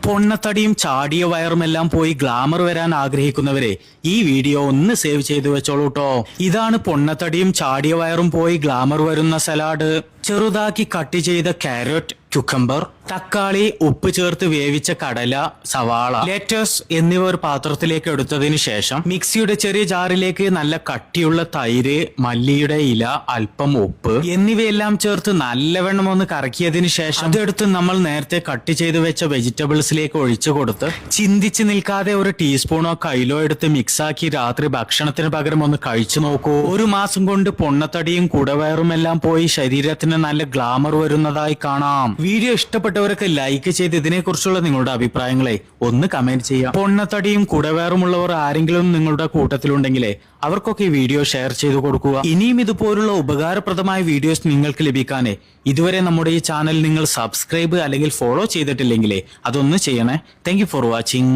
പൊണ്ണത്തടിയും ചാടിയ വയറുമെല്ലാം പോയി ഗ്ലാമർ വരാൻ ആഗ്രഹിക്കുന്നവരെ ഈ വീഡിയോ ഒന്ന് സേവ് ചെയ്തു വെച്ചോളൂ ട്ടോ. ഇതാണ് പൊണ്ണത്തടിയും ചാടിയ വയറും പോയി ഗ്ലാമർ വരുന്ന സലാഡ്. ചെറുതാക്കി കട്ട് ചെയ്ത കാരറ്റ്, ക്യുക്കമ്പർ, തക്കാളി, ഉപ്പ് ചേർത്ത് വേവിച്ച കടല, സവാള, ലെറ്റസ് എന്നിവ ഒരു പാത്രത്തിലേക്ക് എടുത്തതിന് ശേഷം മിക്സിയുടെ ചെറിയ ജാറിലേക്ക് നല്ല കട്ടിയുള്ള തൈര്, മല്ലിയുടെ ഇല, അല്പം ഉപ്പ് എന്നിവയെല്ലാം ചേർത്ത് നല്ലവണ്ണം ഒന്ന് കറക്കിയതിന് ശേഷം അതെടുത്ത് നമ്മൾ നേരത്തെ കട്ട് ചെയ്ത് വെച്ച വെജിറ്റബിൾസിലേക്ക് ഒഴിച്ചു കൊടുത്ത് ചിന്തിച്ച് നിൽക്കാതെ ഒരു ടീസ്പൂണോ കയ്യിലോ എടുത്ത് മിക്സാക്കി രാത്രി ഭക്ഷണത്തിന് പകരം ഒന്ന് കഴിച്ചു നോക്കൂ. 1 മാസം കൊണ്ട് പൊണ്ണത്തടിയും കുടവയറും എല്ലാം പോയി ശരീരത്തിന് നല്ല ഗ്ലാമർ വരുന്നതായി കാണാം. വീഡിയോ ഇഷ്ടപ്പെട്ടവരൊക്കെ ലൈക്ക് ചെയ്ത് ഇതിനെക്കുറിച്ചുള്ള നിങ്ങളുടെ അഭിപ്രായങ്ങളെ ഒന്ന് കമന്റ് ചെയ്യാം. പൊണ്ണത്തടിയും കുടവേറുമുള്ളവർ ആരെങ്കിലും നിങ്ങളുടെ കൂട്ടത്തിലുണ്ടെങ്കിലേ അവർക്കൊക്കെ ഈ വീഡിയോ ഷെയർ ചെയ്ത് കൊടുക്കുക. ഇനിയും ഇതുപോലുള്ള ഉപകാരപ്രദമായ വീഡിയോസ് നിങ്ങൾക്ക് ലഭിക്കാനേ ഇതുവരെ നമ്മുടെ ഈ ചാനൽ നിങ്ങൾ സബ്സ്ക്രൈബ് അല്ലെങ്കിൽ ഫോളോ ചെയ്തിട്ടില്ലെങ്കിലേ അതൊന്ന് ചെയ്യണേ. Thank you for watching.